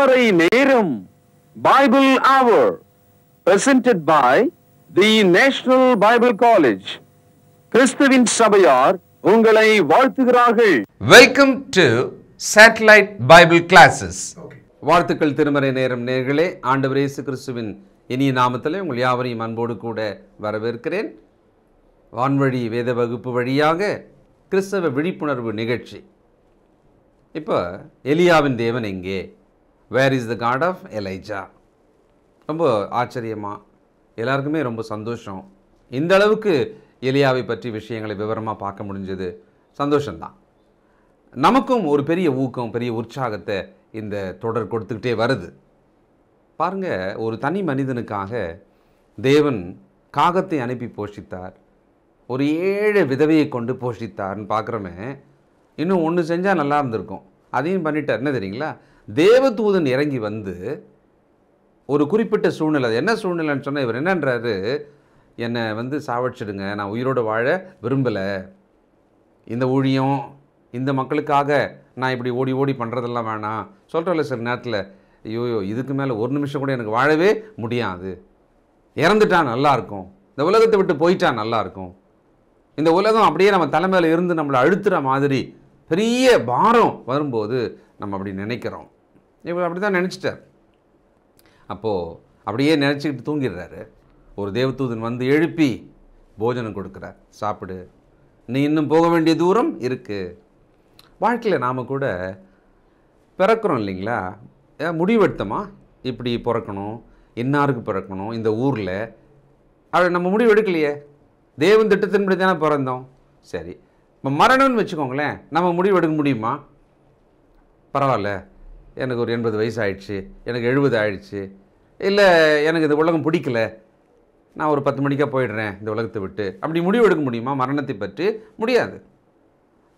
திருமறை நேரம் Bible Hour presented by the National Bible College. கிறிஸ்துவின் சபையார் உங்களை வாழ்த்துகிறார்கள். Welcome to Satellite Bible Classes. வாழ்த்துக்கள் திருமறை நேரம் நேயர்களே. ஆண்டவர் இயேசு கிறிஸ்துவின் இனிய நாமத்திலே உங்கள் யாவரையும் அன்போடு கூட வரவேற்கிறேன். வான்வழி வேத வகுப்பு வழியாக கிறிஸ்தவ விழிப்புணர்வு நிகழ்ச்சி. இப்போ எலியாவின் தேவன் எங்கே? Where is the God of Elijah? ரொம்ப ஆச்சரியமாக எல்லாருக்குமே ரொம்ப சந்தோஷம். இந்த அளவுக்கு எலியாவை பற்றி விஷயங்களை விவரமாக பார்க்க முடிஞ்சது சந்தோஷம்தான். நமக்கும் ஒரு பெரிய ஊக்கம், பெரிய உற்சாகத்தை இந்த தொடர் கொடுத்துக்கிட்டே வருது. பாருங்கள், ஒரு தனி மனிதனுக்காக தேவன் காகத்தை அனுப்பி போஷித்தார், ஒரு 7 விதவையை கொண்டு போஷித்தார்னு பார்க்குறோமே. இன்னும் ஒன்று செஞ்சால் நல்லா இருந்திருக்கும், அதையும் பண்ணிட்டார். என்ன தெரியுங்களா? தேவதூதன் இறங்கி வந்து ஒரு குறிப்பிட்ட சூழ்நிலை, என்ன சூழ்நிலைன்னு சொன்னால் இவர் என்னன்றாரு, என்னை வந்து சாவடிச்சிடுங்க, நான் உயிரோடு வாழ விரும்பலை, இந்த ஊழியம் இந்த மக்களுக்காக நான் இப்படி ஓடி ஓடி பண்ணுறதெல்லாம் வேணாம் சொல்கிறோம்ல சில நேரத்தில். ஐயோ, இதுக்கு மேலே ஒரு நிமிஷம் கூட எனக்கு வாழவே முடியாது, இறந்துட்டா நல்லாயிருக்கும், இந்த உலகத்தை விட்டு போயிட்டா நல்லாயிருக்கும், இந்த உலகம் அப்படியே நம்ம தலைமையில் இருந்து நம்மளை அழுத்துகிற மாதிரி பெரிய பாரம் வரும்போது நம்ம அப்படி நினைக்கிறோம். இவர் அப்படி தான் நினச்சிட்டார். அப்போது அப்படியே நினச்சிக்கிட்டு தூங்கிடுறாரு. ஒரு தேவதூதன் வந்து எழுப்பி போஜனம் கொடுக்குறார், சாப்பிடு, நீ இன்னும் போக வேண்டிய தூரம் இருக்குது. வாழ்க்கையில் நாம் கூட பிறக்கிறோம் இல்லைங்களா? முடிவெடுத்தோமா இப்படி பிறக்கணும், இன்னாருக்கு பிறக்கணும் இந்த ஊரில், அது நம்ம முடிவு எடுக்கலையே, தேவன் திட்டத்தின்படி தானே பிறந்தோம். சரி, இப்போ மரணம்னு வச்சுக்கோங்களேன், நம்ம முடிவு எடுக்க முடியுமா? பரவாயில்ல, எனக்கு ஒரு 80 வயசு ஆயிடுச்சு, எனக்கு 70 ஆயிடுச்சு, இல்லை எனக்கு இந்த உலகம் பிடிக்கல, நான் ஒரு 10 மணிக்காக போயிடுறேன் இந்த உலகத்தை விட்டு, அப்படி முடிவு எடுக்க முடியுமா? மரணத்தை பற்றி முடியாது.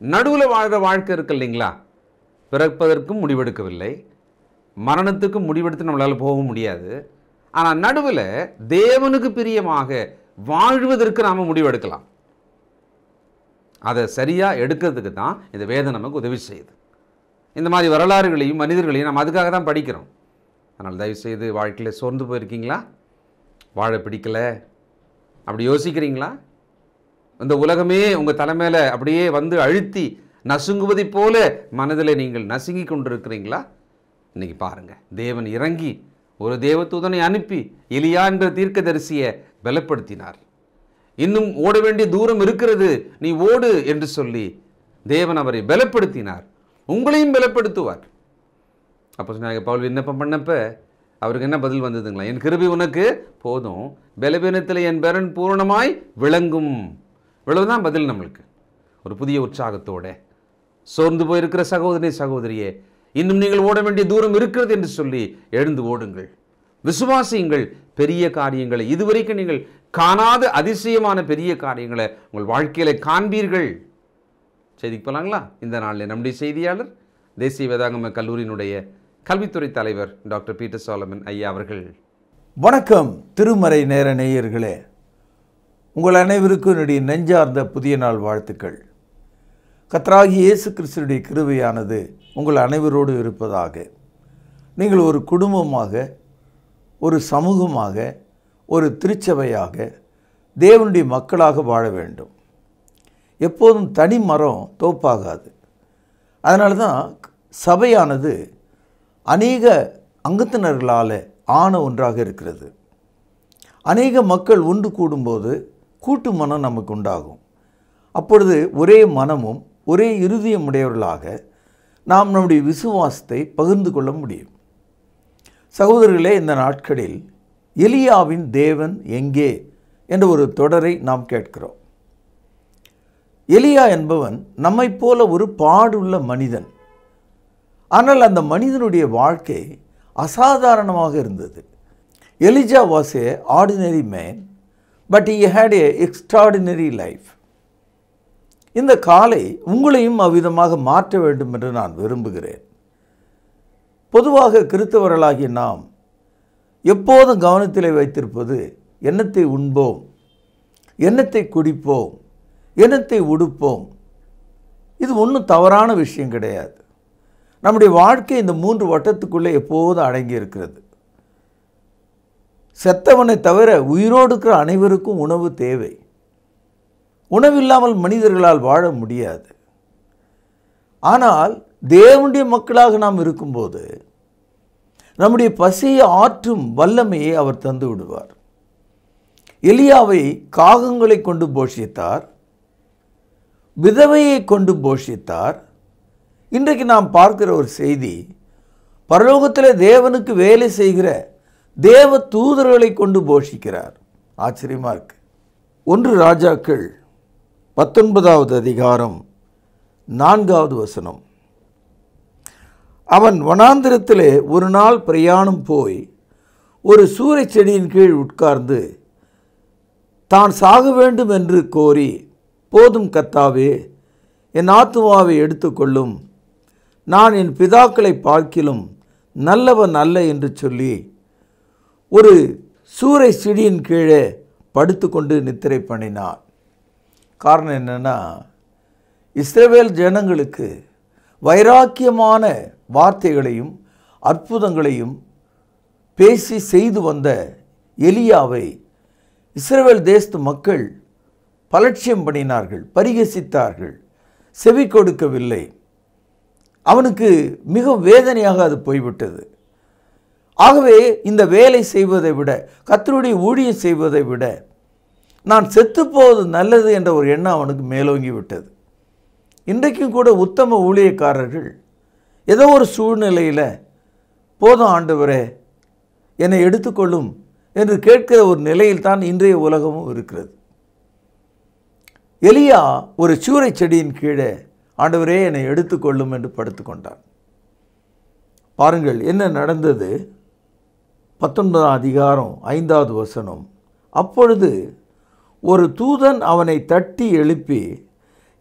நடுவில் வாழ்கிற வாழ்க்கை இருக்குது இல்லைங்களா? பிறப்பதற்கும் முடிவெடுக்கவில்லை, மரணத்துக்கும் முடிவெடுத்து நம்மளால் போக முடியாது. ஆனால் நடுவில் தேவனுக்கு பிரியமாக வாழ்வதற்கு நாம் முடிவெடுக்கலாம். அதை சரியாக எடுக்கிறதுக்கு தான் இந்த வேதம் நமக்கு உதவி செய்யுது. இந்த மாதிரி வரலாறுகளையும் மனிதர்களையும் நம்ம அதுக்காக தான் படிக்கிறோம். அதனால் தயவுசெய்து வாழ்க்கையில் சோர்ந்து போயிருக்கீங்களா? வாழ பிடிக்கலை அப்படி யோசிக்கிறீங்களா? இந்த உலகமே உங்கள் தலைமையில் அப்படியே வந்து அழுத்தி நசுங்குவதைப் போல மனதில் நீங்கள் நசுங்கி கொண்டிருக்கிறீங்களா? இன்றைக்கி பாருங்கள், தேவன் இறங்கி ஒரு தேவதூதனை அனுப்பி எலியா என்ற தீர்க்கதரிசியை பலப்படுத்தினார். இன்னும் ஓட வேண்டிய தூரம் இருக்கிறது, நீ ஓடு என்று சொல்லி தேவன் அவரை பலப்படுத்தினார். உங்களையும் பலப்படுத்துவார். அப்போ சொன்னாங்க, பவுல் விண்ணப்பம் பண்ணப்ப அவருக்கு என்ன பதில் வந்ததுங்களா? என் கிருபை உனக்கு போதும், பலவீனத்தில் என் பெறன் பூரணமாய் விளங்கும். இவ்வளவுதான் பதில் நம்மளுக்கு. ஒரு புதிய உற்சாகத்தோட சோர்ந்து போயிருக்கிற சகோதரி சகோதரியே, இன்னும் நீங்கள் ஓட வேண்டிய தூரம் இருக்கிறது என்று சொல்லி எழுந்து ஓடுங்கள், விசுவாசியுங்கள். பெரிய காரியங்களை, இதுவரைக்கும் நீங்கள் காணாத அதிசயமான பெரிய காரியங்களை உங்கள் வாழ்க்கையில் காண்பீர்கள். செய்திக்கு போகலாங்களா? இந்த நாளில் நம்முடைய செய்தியாளர் தேசிய வேதாகம கல்லூரியினுடைய கல்வித்துறை தலைவர் டாக்டர் பீட்டர் சாலமன் ஐயா அவர்கள். வணக்கம் திருமறை நேர நேயர்களே, உங்கள் அனைவருக்கும் என்னுடைய நெஞ்சார்ந்த புதிய நாள் வாழ்த்துக்கள். கர்த்தராகிய இயேசு கிறிஸ்துவினுடைய கிருபையானது உங்கள் அனைவரோடு இருப்பதாக. நீங்கள் ஒரு குடும்பமாக, ஒரு சமூகமாக, ஒரு திருச்சபையாக, தேவனுடைய மக்களாக வாழ வேண்டும். எப்போதும் தனி மரம் தோப்பாகாது. அதனால தான் சபையானது அநேக அங்கத்தினர்களால் ஆன ஒன்றாக இருக்கிறது. அநேக மக்கள் ஒன்று கூடும்போது கூட்டு மனம் நமக்கு உண்டாகும். அப்பொழுது ஒரே மனமும் ஒரே இருதயம் உடையவர்களாக நாம் நம்முடைய விசுவாசத்தை பகிர்ந்து கொள்ள முடியும். சகோதரர்களே, இந்த நாட்களில் எலியாவின் தேவன் எங்கே என்ற ஒரு தொடரை நாம் கேட்கிறோம். எலியா என்பவன் நம்மை போல ஒரு பாடுள்ள மனிதன். ஆனால் அந்த மனிதனுடைய வாழ்க்கை அசாதாரணமாக இருந்தது. Elijah was a ordinary man, but he had a extraordinary life. இந்த காலை உங்களையும் அவ்விதமாக மாற்ற வேண்டும் என்று நான் விரும்புகிறேன். பொதுவாக கிறிஸ்தவர்களாகிய நாம் எப்போதும் கவனத்தில் வைத்திருப்பது, எண்ணத்தை உண்போம், எண்ணத்தை குடிப்போம், எண்ணத்தை உடுப்போம். இது ஒன்றும் தவறான விஷயம் கிடையாது. நம்முடைய வாழ்க்கை இந்த 3 வட்டத்துக்குள்ளே எப்போதும் அடங்கி இருக்கிறது. செத்தவனை தவிர உயிரோடு இருக்கிற அனைவருக்கும் உணவு தேவை. உணவில்லாமல் மனிதர்களால் வாழ முடியாது. ஆனால் தேவனுடைய மக்களாக நாம் இருக்கும்போது நம்முடைய பசியை ஆற்றும் வல்லமையை அவர் தந்து விடுவார். எலியாவை காகங்களை கொண்டு போஷித்தார், விதவையை கொண்டு போஷித்தார். இன்றைக்கு நாம் பார்க்கிற ஒரு செய்தி, பரலோகத்தில் தேவனுக்கு வேலை செய்கிற தேவ தூதர்களை கொண்டு போஷிக்கிறார். ஆச்சரியமா இருக்கு. 1 ராஜாக்கள் 19வது அதிகாரம் 4வது வசனம். அவன் வனாந்திரத்திலே ஒரு நாள் பிரயாணம் போய் ஒரு சூரைச் செடியின் கீழ் உட்கார்ந்து தான் சாக வேண்டும் என்று கோரி, போதும் கர்த்தாவே, என் ஆத்துமாவை எடுத்துக்கொள்ளும், நான் என் பிதாக்களை பார்க்கிலும் நல்லவன் அல்ல என்று சொல்லி ஒரு சூரை செடியின் கீழே படுத்துக்கொண்டு நித்திரை பண்ணினான். காரணம் என்னன்னா, இஸ்ரவேல் ஜனங்களுக்கு வைராக்கியமான வார்த்தைகளையும் அற்புதங்களையும் பேசி செய்து வந்த எலியாவை இஸ்ரவேல் தேசத்து மக்கள் பலட்சியம் பண்ணினார்கள், பரிகசித்தார்கள், செவி கொடுக்கவில்லை. அவனுக்கு மிக வேதனையாக அது போய்விட்டது. ஆகவே இந்த வேலை செய்வதை விட, கர்த்தருடைய ஊழியம் செய்வதை விட நான் செத்துப்போவது நல்லது என்ற ஒரு எண்ணம் அவனுக்கு மேலோங்கி விட்டது. இன்றைக்கும் கூட உத்தம ஊழியக்காரர்கள் ஏதோ ஒரு சூழ்நிலையில், போதும் ஆண்டவரே என்னை எடுத்துக்கொள்ளும் என்று கேட்கிற ஒரு நிலையில் தான் இன்றைய உலகமும் இருக்கிறது. எலியா ஒரு சூரை செடியின் கீழே, ஆண்டவரே என்னை எடுத்துக்கொள்ளும் என்று படுத்துக்கொண்டான். பாருங்கள் என்ன நடந்தது. 19ஆம் அதிகாரம் 5வது வசனம். அப்பொழுது ஒரு தூதன் அவனை தட்டி எழுப்பி,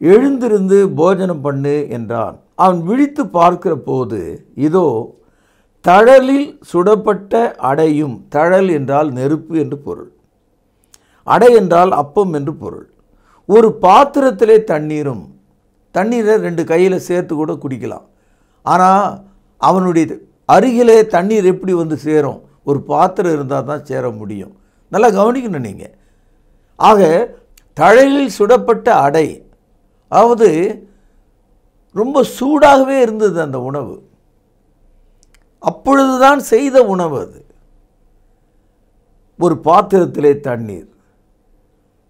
எழுந்திருந்து போஜனம் பண்ணு என்றான். அவன் விழித்து பார்க்கிற போது, இதோ தழலில் சுடப்பட்ட அடையும், தழல் என்றால் நெருப்பு என்று பொருள், அடை என்றால் அப்பம் என்று பொருள், ஒரு பாத்திரத்திலே தண்ணீரும், தண்ணீரை 2 கையில் சேர்த்து கூட குடிக்கலாம். ஆனால் அவனுடைய அருகிலே தண்ணீர் எப்படி வந்து சேரும்? ஒரு பாத்திரம் இருந்தால் தான் சேர முடியும். நல்லா கவனிக்கணும் நீங்கள். ஆக தழலில் சுடப்பட்ட அடை, அதாவது ரொம்ப சூடாகவே இருந்தது அந்த உணவு. அப்பொழுதுதான் செய்த உணவு அது. ஒரு பாத்திரத்திலே தண்ணீர்,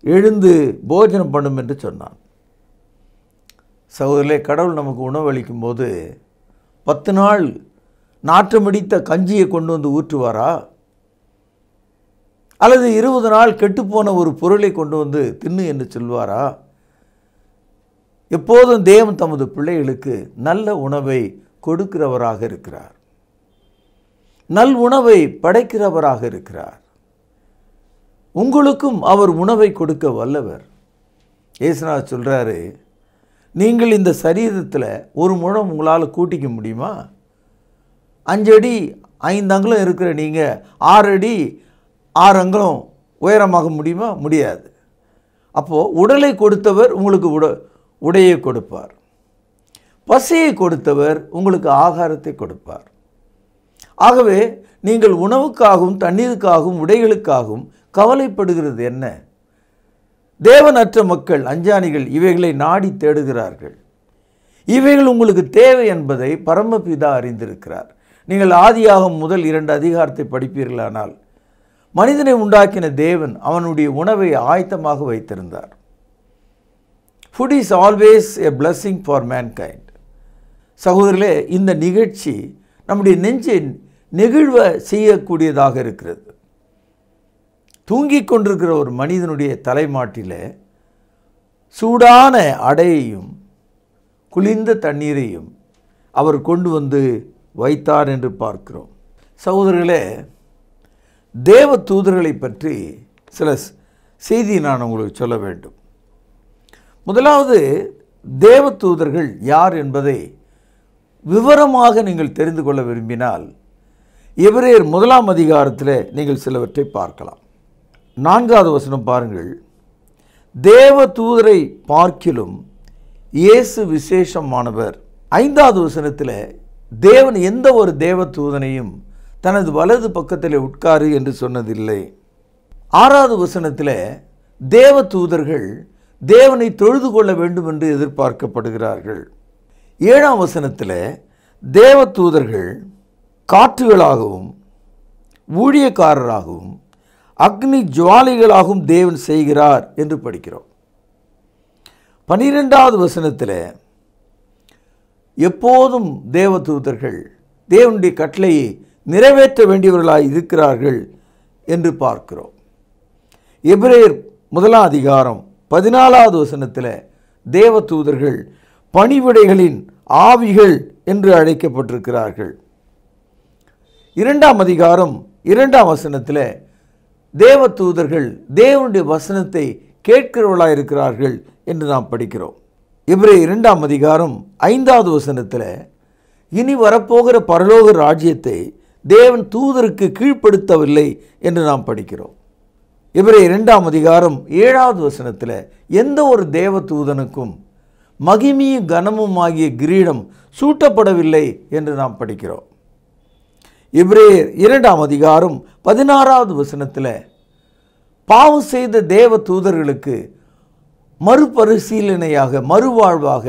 எழுந்து போஜனம் பண்ணும் என்று சொன்னான். சகோதரர்களே, கடவுள் நமக்கு உணவு அளிக்கும் போது 10 நாள் நாற்றமடித்த கஞ்சியை கொண்டு வந்து ஊற்றுவாரா? அல்லது 20 நாள் கெட்டுப்போன ஒரு பொருளை கொண்டு வந்து தின்னு என்று சொல்வாரா? எப்போதும் தேவன் தமது பிள்ளைகளுக்கு நல்ல உணவை கொடுக்கிறவராக இருக்கிறார், நல் உணவை படைக்கிறவராக இருக்கிறார். உங்களுக்கும் அவர் உணவை கொடுக்க வல்லவர். இயேசுநாதர் சொல்கிறாரு, நீங்கள் இந்த சரீரத்தில் ஒரு முழம் உங்களால் கூட்டிக்க முடியுமா? 5 அடி 5 அங்குலம் இருக்கிற நீங்கள் 6 அடி 6 அங்குலம் உயரமாக முடியுமா? முடியாது. அப்போது உடலை கொடுத்தவர் உங்களுக்கு உடையை கொடுப்பார், பசியை கொடுத்தவர் உங்களுக்கு ஆகாரத்தை கொடுப்பார். ஆகவே நீங்கள் உணவுக்காகவும் தண்ணீருக்காகவும் உடைகளுக்காகவும் கவலைப்படுகிறது என்ன? தேவனற்ற மக்கள், அஞ்ஞானிகள் இவைகளை நாடி தேடுகிறார்கள். இவைகள் உங்களுக்கு தேவை என்பதை பரமபிதா அறிந்திருக்கிறார். நீங்கள் ஆதியாகமம் முதல் 2 அதிகாரத்தை படிப்பீர்களானால், மனிதனை உண்டாக்கின தேவன் அவனுடைய உணவை ஆயத்தமாக வைத்திருந்தார். Food is always a blessing for mankind. சகோதரர்களே, இந்த நிகழ்ச்சி நம்முடைய நெஞ்சை நெகிழ்வ செய்யக்கூடியதாக இருக்கிறது. தூங்கிக் கொண்டிருக்கிற ஒரு மனிதனுடைய தலைமாட்டில் சூடான அடையையும் குளிர்ந்த தண்ணீரையும் அவர் கொண்டு வந்து வைத்தார் என்று பார்க்கிறோம். சகோதரர்களே, தேவ தூதர்களை பற்றி சில செய்தி நான் உங்களுக்கு சொல்ல வேண்டும். முதலாவது, தேவ தூதர்கள் யார் என்பதை விவரமாக நீங்கள் தெரிந்து கொள்ள விரும்பினால் எபிரேயர் 1ஆம் அதிகாரத்தில் நீங்கள் சிலவற்றை பார்க்கலாம். 4வது வசனம் பாருங்கள். தேவ தூதரை பார்க்கிலும் இயேசு விசேஷமானவர். 5வது வசனத்தில் தேவன் எந்த ஒரு தேவ தூதனையும் தனது வலது பக்கத்தில் உட்காரு என்று சொன்னதில்லை. 6வது வசனத்தில் தேவ தூதர்கள் தேவனை தொழுது கொள்ள வேண்டும் என்று எதிர்பார்க்கப்படுகிறார்கள். 7ஆம் வசனத்தில் தேவ தூதர்கள் காற்றுகளாகவும் ஊழியக்காரராகவும் அக்னி ஜுவாலிகளாகவும் தேவன் செய்கிறார் என்று படிக்கிறோம். 12வது வசனத்தில் எப்போதும் தேவ தூதர்கள் தேவனுடைய கட்டளையை நிறைவேற்ற வேண்டியவர்களாய் இருக்கிறார்கள் என்று பார்க்கிறோம். எபிரேயர் 1ஆம் அதிகாரம் 14வது வசனத்தில் தேவ தூதர்கள் பணிவிடைகளின் ஆவிகள் என்று அழைக்கப்பட்டிருக்கிறார்கள். 2ஆம் அதிகாரம் 2ஆம் வசனத்தில் தேவ தூதர்கள் தேவனுடைய வசனத்தை கேட்கிறவர்களாக இருக்கிறார்கள் என்று நாம் படிக்கிறோம். எபிரேயர் 2ஆம் அதிகாரம் 5வது வசனத்தில் இனி வரப்போகிற பரலோக ராஜ்யத்தை தேவன் தூதருக்கு கீழ்ப்படுத்தவில்லை என்று நாம் படிக்கிறோம். எபிரேயர் 2ஆம் அதிகாரம் 7வது வசனத்தில் எந்த ஒரு தேவ தூதனுக்கும் மகிமையும் கனமும் ஆகிய கிரீடம் சூட்டப்படவில்லை என்று நாம் படிக்கிறோம். எபிரேயர் 2ஆம் அதிகாரம் 16வது வசனத்தில் பாவம் செய்த தேவ தூதர்களுக்கு மறுபரிசீலனையாக மறுவாழ்வாக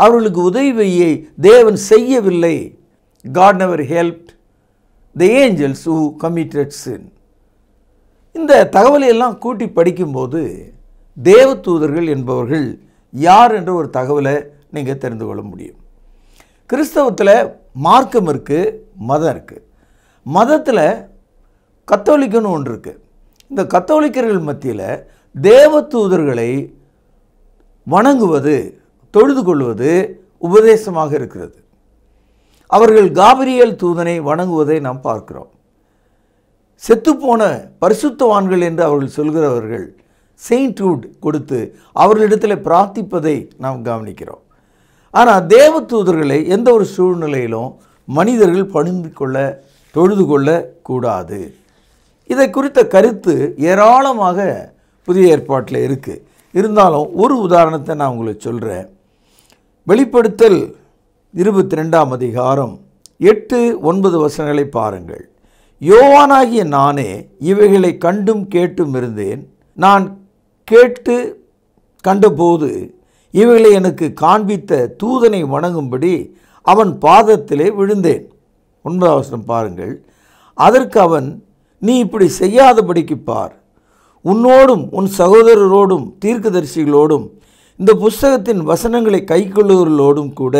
அவர்களுக்கு உதவியை தேவன் செய்யவில்லை. God never helped the angels who committed sin. இந்த தகவலை எல்லாம் கூட்டி படிக்கும்போது தேவ தூதர்கள் என்பவர்கள் யார் என்ற ஒரு தகவலை நீங்கள் தெரிந்து கொள்ள முடியும். கிறிஸ்தவத்தில் மார்க்கம் இருக்குது, மதம் இருக்குது. மதத்தில் கத்தோலிக்கன்னு ஒன்று இருக்குது. இந்த கத்தோலிக்கர்கள் மத்தியில் தேவ தூதர்களை வணங்குவது தொழுது கொள்வது உபதேசமாக இருக்கிறது. அவர்கள் காபிரியேல் தூதனை வணங்குவதை நாம் பார்க்கிறோம். செத்துப்போன பரிசுத்தவான்கள் என்று அவர்கள் சொல்கிறவர்கள் செயின்ட்ஹுட் கொடுத்து அவர்களிடத்தில் பிரார்த்திப்பதை நாம் கவனிக்கிறோம். ஆனால் தேவ தூதர்களை எந்த ஒரு சூழ்நிலையிலும் மனிதர்கள் பணிந்து கொள்ள தொழுது கொள்ள கூடாது. இதை குறித்த கருத்து ஏராளமாக புதிய ஏற்பாட்டில் இருக்குது. இருந்தாலும் ஒரு உதாரணத்தை நான் உங்களுக்கு சொல்கிறேன். வெளிப்படுத்தல் 22ஆம் அதிகாரம் 8-9 வசனங்களை பாருங்கள். யோவானாகிய நானே இவைகளை கண்டும் கேட்டும் இருந்தேன். நான் கேட்டு கண்டபோது இவைகளை எனக்கு காண்பித்த தூதனை வணங்கும்படி அவன் பாதத்திலே விழுந்தேன். 9ஆம் வசனம் பாருங்கள். அதற்கு அவன், நீ இப்படி செய்யாதபடிக்கு பார், உன்னோடும் உன் சகோதரரோடும் தீர்க்கதரிசிகளோடும் இந்த புஸ்தகத்தின் வசனங்களை கைக்கொள்ளுவர்களோடும் கூட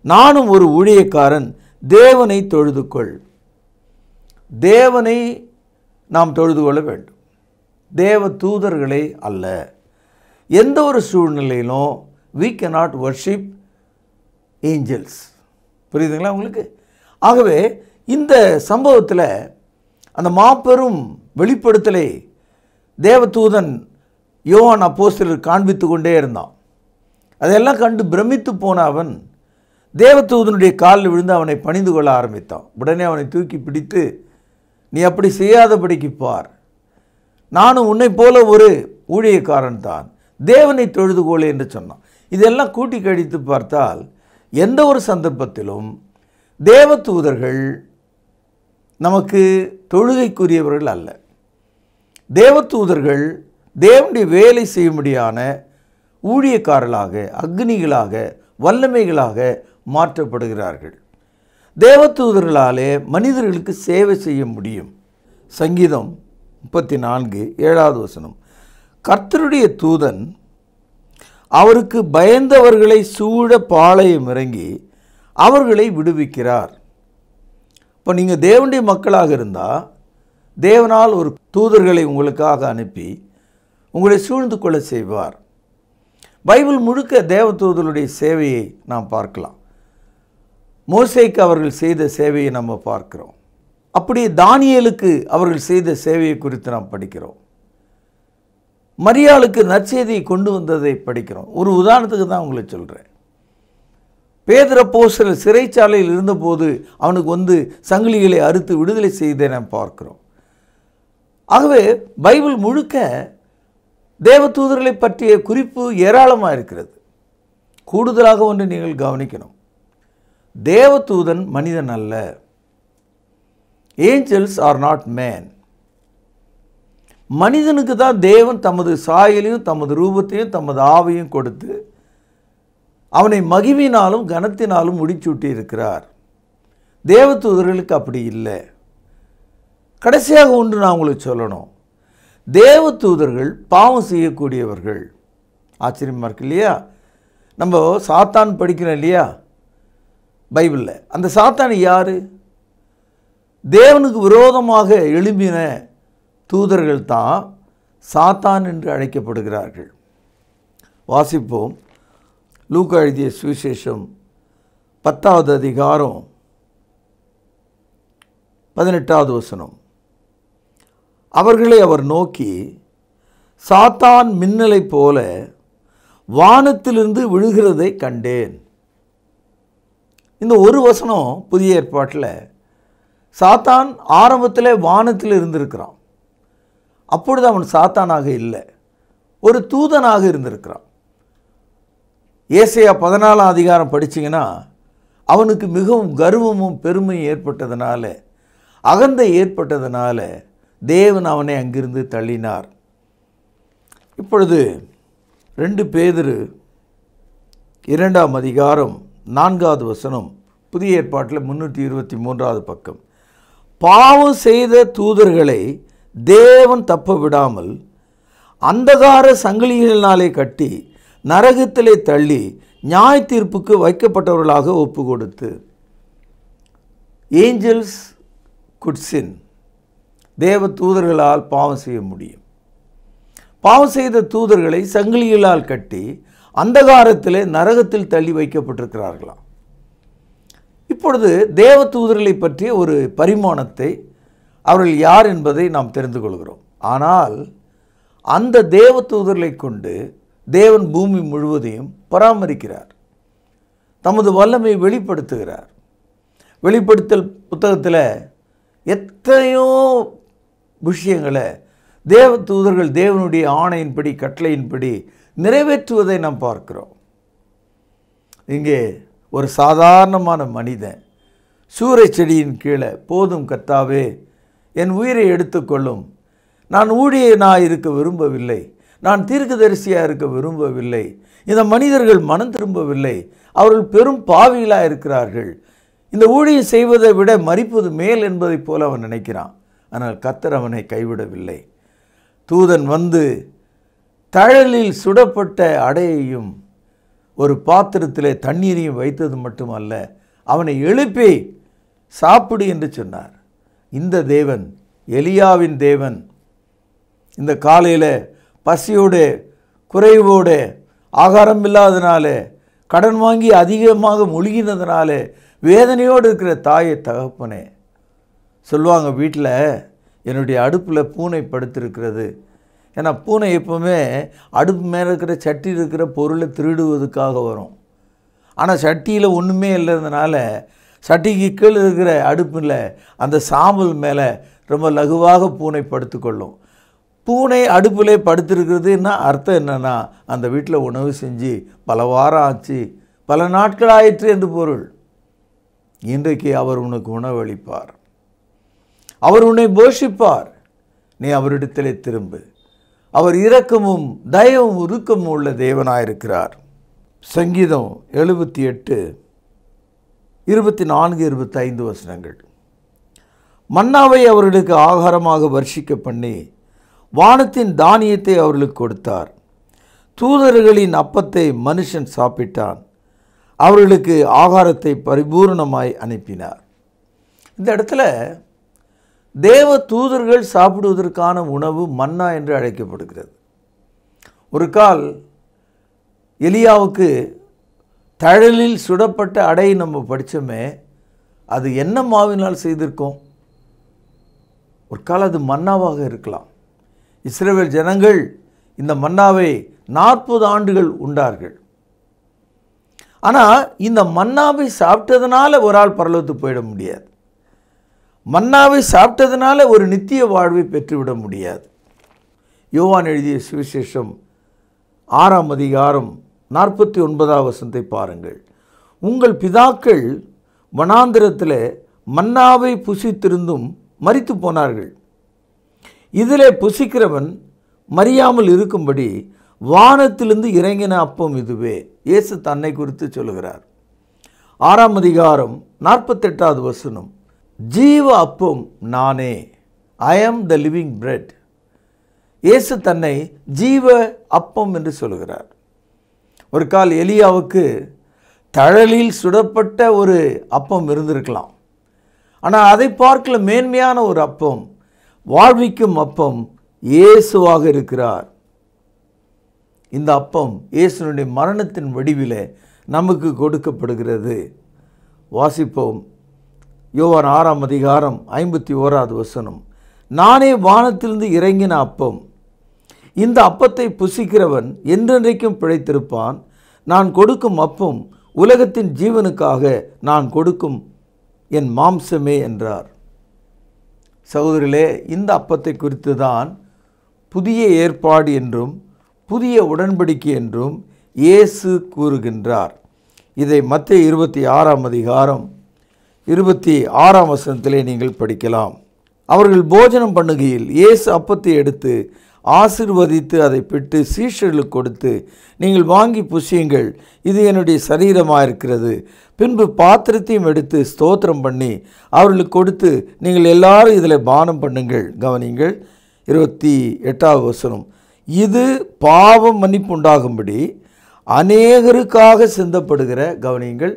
நானும் ஒரு ஊழியக்காரன், தேவனை தொழுது கொள். தேவனை நாம் தொழுது கொள்ள வேண்டும், தேவ தூதர்களை அல்ல. எந்த ஒரு சூழ்நிலையிலும் we cannot worship angels. புரியுதுங்களா உங்களுக்கு? ஆகவே இந்த சம்பவத்தில் அந்த மாபெரும் வெளிப்படுத்தலை தேவதூதன் யோவான் அப்போஸ்தலர் காண்பித்து கொண்டே இருந்தான். அதெல்லாம் கண்டு பிரமித்து போன அவன் தேவதூதனுடைய காலில் விழுந்து அவனை பணிந்து கொள்ள ஆரம்பித்தான். உடனே அவனை தூக்கி பிடித்து, நீ அப்படி செய்யாதபடிக்கு பார், நானும் உன்னை போல ஒரு ஊழியக்காரன் தான், தேவனை தொழுதுகொள் என்று சொன்னான். இதெல்லாம் கூட்டி கழித்து பார்த்தால் எந்த ஒரு சந்தர்ப்பத்திலும் தேவ தூதர்கள் நமக்கு தொழுகைக்குரியவர்கள் அல்ல. தேவ தூதர்கள் தேவனுடைய வேலை செய்யும்படியான ஊழியக்காரர்களாக, அக்னிகளாக, வல்லமைகளாக மாற்றப்படுகிறார்கள். தேவ தூதர்களாலே மனிதர்களுக்கு சேவை செய்ய முடியும். சங்கீதம் 34:7வது வசனம், கர்த்தருடைய தூதன் அவருக்கு பயந்தவர்களை சூழ பாளையம் இறங்கி அவர்களை விடுவிக்கிறார். இப்போ நீங்கள் தேவனுடைய மக்களாக இருந்தால் தேவனால் ஒரு தூதர்களை உங்களுக்காக அனுப்பி உங்களை சூழ்ந்து கொள்ள செய்வார். பைபிள் முழுக்க தேவ தூதர்களுடைய சேவையை நாம் பார்க்கலாம். மோசேக்கு அவர்கள் செய்த சேவையை நம்ம பார்க்கிறோம். அப்படி தானியேலுக்கு அவர்கள் செய்த சேவையை குறித்து நாம் படிக்கிறோம். மரியாளுக்கு நற்செய்தியை கொண்டு வந்ததை படிக்கிறோம். ஒரு உதாரணத்துக்கு தான் உங்களை சொல்கிறேன். பேதுரு அப்போஸ்தலர் சிறைச்சாலையில் இருந்தபோது அவனுக்கு வந்து சங்கிலிகளை அறுத்து விடுதலை செய்ததை நாம் பார்க்கிறோம். ஆகவே பைபிள் முழுக்க தேவ தூதர்களை பற்றிய குறிப்பு ஏராளமாக இருக்கிறது. கூடுதலாக ஒன்று நீங்கள் கவனிக்கணும். தேவதூதன் மனிதன் அல்ல. Angels are not man. மனிதனுக்கு தான் தேவன் தமது சாயலையும் தமது ரூபத்தையும் தமது ஆவையும் கொடுத்து அவனை மகிமையினாலும் கனத்தினாலும் முடிச்சூட்டி இருக்கிறார். தேவதூதர்களுக்கு அப்படி இல்லை. கடைசியாக ஒன்று நான் உங்களுக்கு சொல்லணும். தேவதூதர்கள் பாவம் செய்யக்கூடியவர்கள். ஆச்சரியமாக இருக்கு இல்லையா? நம்ம சாத்தான் படிக்கிறோம் இல்லையா பைபிளில்? அந்த சாத்தான் யார்? தேவனுக்கு விரோதமாக எழும்பின தூதர்கள் தான் சாத்தான் என்று அழைக்கப்படுகிறார்கள். வாசிப்போம். லூக்கா எழுதிய சுவிசேஷம் 10வது அதிகாரம் 18வது வசனம். அவர்களை அவர் நோக்கி, சாத்தான் மின்னலைப் போல வானத்திலிருந்து விழுகிறதை கண்டேன். இந்த ஒரு வசனம் புதிய ஏற்பாட்டில் சாத்தான் ஆரம்பத்தில் வானத்தில் இருந்திருக்கிறான். அப்பொழுது அவன் சாத்தானாக இல்லை, ஒரு தூதனாக இருந்திருக்கிறான். ஏசாயா 14ஆம் அதிகாரம் படிச்சிங்கன்னா அவனுக்கு மிகவும் கர்வமும் பெருமையும் ஏற்பட்டதுனால, அகந்தை ஏற்பட்டதுனால தேவன் அவனை அங்கிருந்து தள்ளினார். இப்பொழுது 2 பேதுரு 2ஆம் அதிகாரம் 4வது வசனம், புதிய ஏற்பாட்டில் 323வது பக்கம். பாவம் செய்த தூதர்களை தேவன் தப்ப விடாமல் அந்தகார சங்கிலிகளினாலே கட்டி நரகத்திலே தள்ளி நியாய தீர்ப்புக்கு வைக்கப்பட்டவர்களாக ஒப்பு கொடுத்து. ஏஞ்சல்ஸ் குட் சின். தேவ தூதர்களால் பாவம் செய்ய முடியும். பாவம் செய்த தூதர்களை சங்கிலிகளால் கட்டி அந்தகாரத்திலே நரகத்தில் தள்ளி வைக்கப்பட்டிருக்கிறார்களாம். இப்பொழுது தேவ தூதர்களை பற்றிய ஒரு பரிமாணத்தை, அவர்கள் யார் என்பதை நாம் தெரிந்து கொள்கிறோம். ஆனால் அந்த தேவ தூதர்களை கொண்டு தேவன் பூமி முழுவதையும் பராமரிக்கிறார், தமது வல்லமை வெளிப்படுத்துகிறார். வெளிப்படுத்தல் புத்தகத்தில் எத்தனையோ விஷயங்களை தேவ தூதர்கள் தேவனுடைய ஆணையின்படி கட்டளையின்படி நிறைவேற்றுவதை நாம் பார்க்கிறோம். இங்கே ஒரு சாதாரணமான மனிதன் சூரை செடியின் கீழே, போதும் கர்த்தாவே என் உயிரை எடுத்துக்கொள்ளும், நான் ஊழியனாக இருக்க விரும்பவில்லை, நான் தீர்க்கதரிசியாக இருக்க விரும்பவில்லை, இந்த மனிதர்கள் மனம் திரும்பவில்லை, அவர்கள் பெரும் பாவிகளாக இருக்கிறார்கள், இந்த ஊழியம் செய்வதை விட மரிப்பது மேல் என்பதைப் போல அவன் நினைக்கிறான். ஆனால் கர்த்தர் அவனை கைவிடவில்லை. தூதன் வந்து தழலில் சுடப்பட்ட அடையையும் ஒரு பாத்திரத்திலே தண்ணீரையும் வைத்தது மட்டுமல்ல, அவனை எழுப்பி சாப்பிடு என்று சொன்னார். இந்த தேவன் எலியாவின் தேவன். இந்த காலையில் பசியோடு குறைவோடு ஆகாரம் இல்லாதனால, கடன் வாங்கி அதிகமாக முழுகினதுனால வேதனையோடு இருக்கிற தாயை தகப்பனே சொல்லுவாங்க, வீட்டில் என்னுடைய அடுப்பில் பூனை படுத்திருக்கிறது. ஏன்னா பூனை எப்போவுமே அடுப்பு மேலே இருக்கிற சட்டி இருக்கிற பொருளை திருடுவதுக்காக வரும். ஆனால் சட்டியில் ஒன்றுமே இல்லாததுனால சட்டிக்கு கீழே இருக்கிற அடுப்பில் அந்த சாம்பல் மேலே ரொம்ப லகுவாக பூனை படுத்துக்கொள்ளும். பூனை அடுப்பிலே படுத்திருக்கிறதுன்னா அர்த்தம் என்னென்னா, அந்த வீட்டில் உணவு செஞ்சு பல வாரம் ஆச்சு, பல நாட்கள் ஆயிற்று என்று பொருள். இன்றைக்கு அவர் உனக்கு உணவு அளிப்பார், அவர் உன்னை போஷிப்பார். நீ அவரிடத்திலே திரும்பு. அவர் இரக்கமும் தயவும் உருக்கமும் உள்ள தேவனாயிருக்கிறார். சங்கீதம் 78 24 25 வசனங்கள். மன்னாவை அவர்களுக்கு ஆகாரமாக வர்ஷிக்க பண்ணி வானத்தின் தானியத்தை அவர்களுக்கு கொடுத்தார். தூதர்களின் அப்பத்தை மனுஷன் சாப்பிட்டான், அவர்களுக்கு ஆகாரத்தை பரிபூர்ணமாய் அனுப்பினார். இந்த இடத்துல தேவ தூதர்கள் சாப்பிடுவதற்கான உணவு மன்னா என்று அழைக்கப்படுகிறது. ஒரு கால் எலியாவுக்கு தழலில் சுடப்பட்ட அடை நம்ம படித்தோமே, அது என்ன மாவினால் செய்திருக்கோம்? ஒரு கால் அது மன்னாவாக இருக்கலாம். இஸ்ரவேல் ஜனங்கள் இந்த மன்னாவை 40 ஆண்டுகள் உண்டார்கள். ஆனால் இந்த மன்னாவை சாப்பிட்டதுனால ஒரு ஆள் பரலோகத்துக்கு போயிட முடியாது. மன்னாவை சாப்பிட்டதுனால ஒரு நித்திய வாழ்வை பெற்றுவிட முடியாது. யோவான் எழுதிய சுவிசேஷம் 6ஆம் அதிகாரம் 49வது வசனத்தை பாருங்கள். உங்கள் பிதாக்கள் வனாந்திரத்தில் மன்னாவை புசித்திருந்தும் மரித்து போனார்கள். இதிலே புசிக்கிறவன் மறியாமல் இருக்கும்படி வானத்திலிருந்து இறங்கின அப்பம் இதுவே. இயேசு தன்னை குறித்து சொல்லுகிறார். 6ஆம் அதிகாரம் 48வது வசனம், ஜீவ அப்பம் நானே, ஐ ஆம் த லிவிங் பிரெட். இயேசு தன்னை ஜீவ அப்பம் என்று சொல்லுகிறார். ஒரு கால் எலியாவுக்கு தழலில் சுடப்பட்ட ஒரு அப்பம் இருந்திருக்கலாம். ஆனால் அதை பார்க்கல மேன்மையான ஒரு அப்பம், வாழ்விக்கும் அப்பம் இயேசுவாக இருக்கிறார். இந்த அப்பம் இயேசுனுடைய மரணத்தின் வடிவிலே நமக்கு கொடுக்கப்படுகிறது. வாசிப்போம். யோவான் 6ஆம் அதிகாரம் 51வது வசனம், நானே வானத்திலிருந்து இறங்கின அப்பம், இந்த அப்பத்தை புசிக்கிறவன் என்றென்றைக்கும் பிழைத்திருப்பான். நான் கொடுக்கும் அப்பம் உலகத்தின் ஜீவனுக்காக நான் கொடுக்கும் என் மாம்சமே என்றார். சகோதரர்களே, இந்த அப்பத்தை குறித்து தான் புதிய ஏற்பாடு என்றும் புதிய உடன்படிக்கை என்றும் இயேசு கூறுகின்றார். இதை மத்தேயு 26ஆம் அதிகாரம் 26ஆம் வசனத்திலே நீங்கள் படிக்கலாம். அவர்கள் போஜனம் பண்ணுகையில் இயேசு அப்பத்தை எடுத்து ஆசீர்வதித்து அதை பிட்டு சீஷர்களுக்கு கொடுத்து, நீங்கள் வாங்கி புசியுங்கள், இது என்னுடைய சரீரமாக இருக்கிறது. பின்பு பாத்திரத்தையும் எடுத்து ஸ்தோத்திரம் பண்ணி அவர்களுக்கு கொடுத்து, நீங்கள் எல்லாரும் இதில் பானம் பண்ணுங்கள். கவனிங்கள் 28வது வசனம், இது பாவம் மன்னிப்பு உண்டாகும்படி அநேகருக்காக சிந்தப்படுகிற, கவனிங்கள்,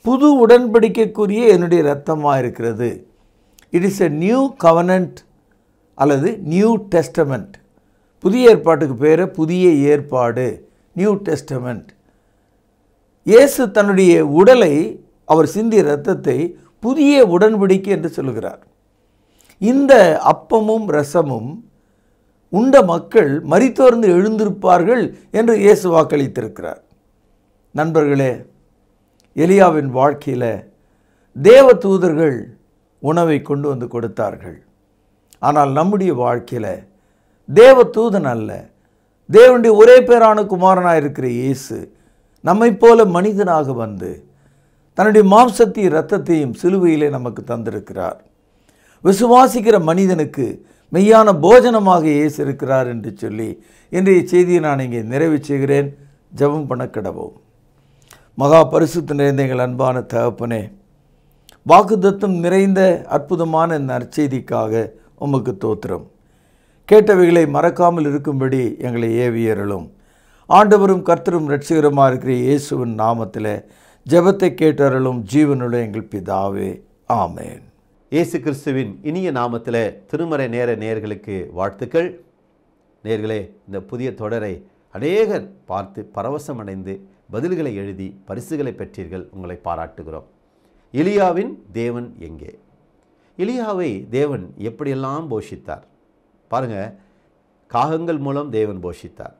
புது உடன்படிக்கைக்குரிய என்னுடைய இரத்தமாக இருக்கிறது. It is a new covenant அல்லது நியூ டெஸ்டமெண்ட். புதிய ஏற்பாட்டுக்கு பேர் புதிய ஏற்பாடு, நியூ டெஸ்டமெண்ட். இயேசு தன்னுடைய உடலை, அவர் சிந்திய இரத்தத்தை புதிய உடன்படிக்கை என்று சொல்கிறார். இந்த அப்பமும் ரசமும் உண்ட மக்கள் மரித்தோர்ந்து எழுந்திருப்பார்கள் என்று இயேசு வாக்களித்திருக்கிறார். நண்பர்களே, எலியாவின் வாழ்க்கையில் தேவ தூதர்கள் உணவை கொண்டு வந்து கொடுத்தார்கள். ஆனால் நம்முடைய வாழ்க்கையில் தேவ தூதன் அல்ல, தேவனுடைய ஒரே பேரான குமாரனாக இருக்கிற இயேசு நம்மை போல மனிதனாக வந்து தன்னுடைய மாம்சத்தையும் இரத்தத்தையும் சிலுவையிலே நமக்கு தந்திருக்கிறார். விசுவாசிக்கிற மனிதனுக்கு மெய்யான போஜனமாக இயேசு இருக்கிறார் என்று சொல்லி இன்றைய செய்தியை நான் இங்கே நிறைவு செய்கிறேன். ஜெபம் பண்ண கடவோம். மகா பரிசுத்த நிறைந்த எங்கள் அன்பான தகப்பனே, வாக்குத்தத்தம் நிறைந்த அற்புதமான இந்த நற்செய்திக்காக உமக்கு தோத்திரம். கேட்டவைகளை மறக்காமல் இருக்கும்படி எங்களை ஏவியருளும். ஆண்டவரும் கர்த்தரும் இரட்சகருமாக இருக்கிற இயேசுவின் நாமத்தில் ஜெபத்தை கேட்டருளும் ஜீவனுள்ள எங்கள் பிதாவே, ஆமேன். இயேசு கிறிஸ்துவின் இனிய நாமத்தில் திருமறை நேர நேயர்களுக்கு வாழ்த்துக்கள். நேயர்களே, இந்த புதிய தொடரை அநேகர் பார்த்து பரவசமடைந்து பதில்களை எழுதி பரிசுகளை பெற்றீர்கள். உங்களை பாராட்டுகிறோம். எலியாவின் தேவன் எங்கே? எலியாவை தேவன் எப்படியெல்லாம் போஷித்தார் பாருங்கள். காகங்கள் மூலம் தேவன் போஷித்தார்,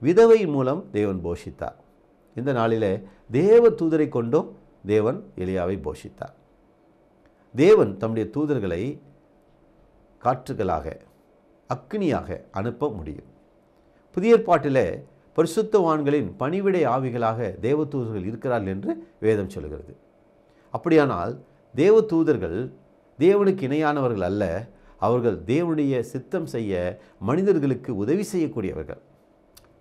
விதவை மூலம் தேவன் போஷித்தார். இந்த நாளில் தேவ தூதரை கொண்டும் தேவன் எலியாவை போஷித்தார். தேவன் தம்முடைய தூதர்களை காற்றுகளாக, அக்னியாக அனுப்ப முடியும். புதிய ஏற்பாட்டில் பரிசுத்தவான்களின் பணிவிடை ஆவிகளாக தேவ தூதர்கள் இருக்கிறார்கள் என்று வேதம் சொல்கிறது. அப்படியானால் தேவ தூதர்கள் தேவனுக்கு இணையானவர்கள் அல்ல, அவர்கள் தேவனுடைய சித்தம் செய்ய மனிதர்களுக்கு உதவி செய்யக்கூடியவர்கள்.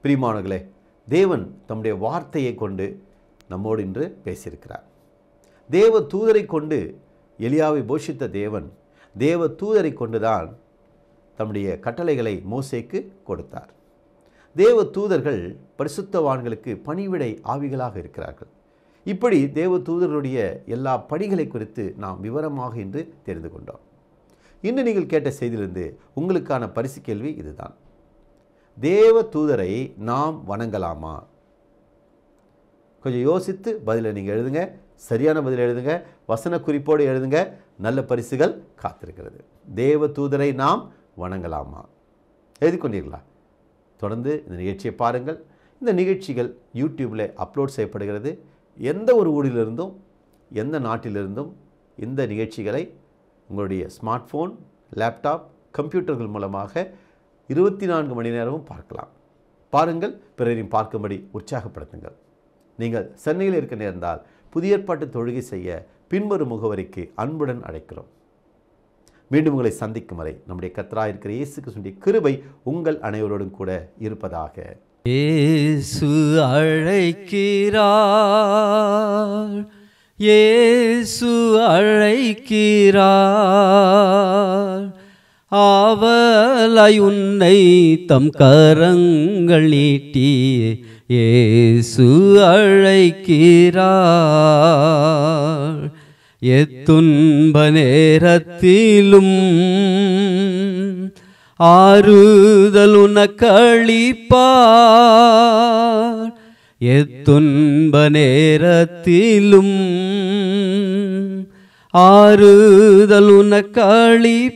பிரியமானவர்களே, தேவன் தம்முடைய வார்த்தையை கொண்டு நம்மோடு இன்று பேசியிருக்கிறார். தேவ தூதரை கொண்டு எலியாவை போஷித்த தேவன் தேவ தூதரை கொண்டுதான் தம்முடைய கட்டளைகளை மோசேக்கு கொடுத்தார். தேவ தூதர்கள் பரிசுத்தவான்களுக்கு பணிவிடை ஆவிகளாக இருக்கிறார்கள். இப்படி தேவ தூதர்களுடைய எல்லா பணிகளை குறித்து நாம் விவரமாக இன்று தெரிந்து கொண்டோம். இன்று நீங்கள் கேட்ட செய்தியிலிருந்து உங்களுக்கான பரிசு கேள்வி இதுதான். தேவ தூதரை நாம் வணங்கலாமா? கொஞ்சம் யோசித்து பதிலை நீங்கள் எழுதுங்க. சரியான பதில் எழுதுங்க, வசன குறிப்போடு எழுதுங்க. நல்ல பரிசுகள் காத்திருக்கிறது. தேவ தூதரை நாம் வணங்கலாமா? எழுதி கொண்டீர்களா? தொடர்ந்து இந்த நிகழ்ச்சியை பாருங்கள். இந்த நிகழ்ச்சிகள் யூடியூப்பில் அப்லோட் செய்யப்படுகிறது. எந்த ஒரு ஊரிலிருந்தும் எந்த நாட்டிலிருந்தும் இந்த நிகழ்ச்சிகளை உங்களுடைய ஸ்மார்ட் ஃபோன், லேப்டாப், கம்ப்யூட்டர்கள் மூலமாக 24 மணி நேரமும் பார்க்கலாம். பாருங்கள், பிறரையும் பார்க்கும்படி உற்சாகப்படுத்துங்கள். நீங்கள் சென்னையில் இருக்க நேர்ந்தால் புதிய ஏற்பாட்டு தொழுகை செய்ய பின்வரும் முகவரிக்கு அன்புடன் அழைக்கிறோம். மீண்டும் உங்களை சந்திக்கும் வரை நம்முடைய கர்த்தராய் இருக்கிற இயேசு கிறிஸ்துவின் கிருபை உங்கள் அனைவரோடும் கூட இருப்பதாக. இயேசு அழைக்கிறார், இயேசு அழைக்கிறார், ஆவலாய் உன்னை தம் கரங்கள் நீட்டி இயேசு அழைக்கிறார். எத்துன்ப நேரத்திலும் ஆறுதல் உனக்களிப்பார். எத்துன்ப நேரத்திலும் ஆறுதல் உனக்களிப்பார்.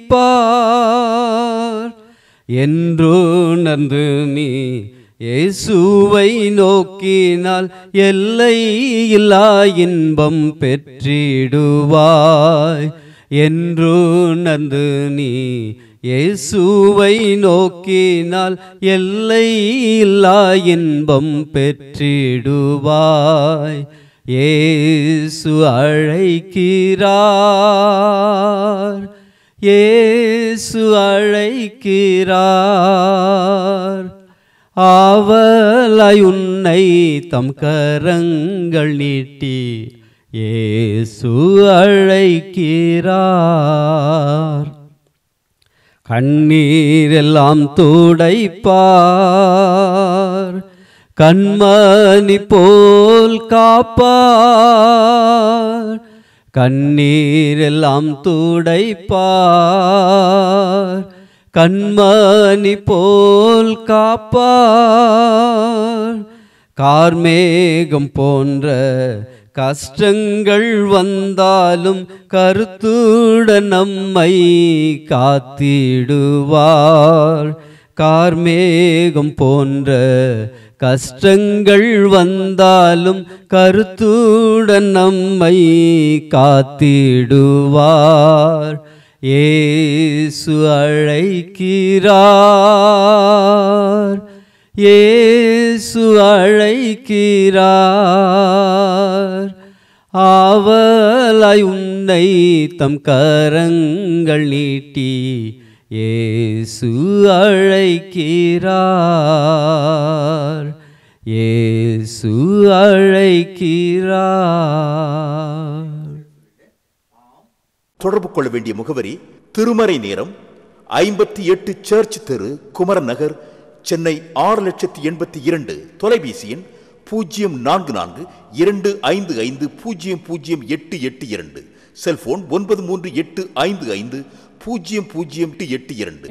என்றுணர்ந்து நீ இயேசுவை நோக்கினால் எல்லையில்லா இன்பம் பெற்றிடுவாய். என்றுணர்ந்து நீ இயேசுவை நோக்கினால் எல்லையில்லா இன்பம் பெற்றிடுவாய். இயேசு அழைக்கிறார், இயேசு அழைக்கிறார், ஆவலாய் உன்னை தம் கரங்கள் நீட்டி இயேசு அழைக்கிறார். கண்ணீரெல்லாம் துடைப்பார், கண்மணி போல் காப்பார். கண்ணீரெல்லாம் துடைப்பார், கண்மணி போல் காப்பார். கார்மேகம் போன்ற கஷ்டங்கள் வந்தாலும் கருத்துடன் நம்மை காத்திடுவார். கார்மேகம் போன்ற கஷ்டங்கள் வந்தாலும் கருத்துடன் நம்மை காத்திடுவார். இயேசு அழைக்கிறார், இயேசு அழைக்கிறார், ஆவலாய் உன்னை தம் கரங்கள் நீட்டி இயேசு அழைக்கிறார், இயேசு அழைக்கிறார். தொடர்பு கொள்ள வேண்டிய முகவரி: திருமறை நேரம், 58 சர்ச் தெரு, குமரன் நகர், சென்னை 6,82,000. தொலைபேசி எண் 044255008882. செல்போன் 9385500882.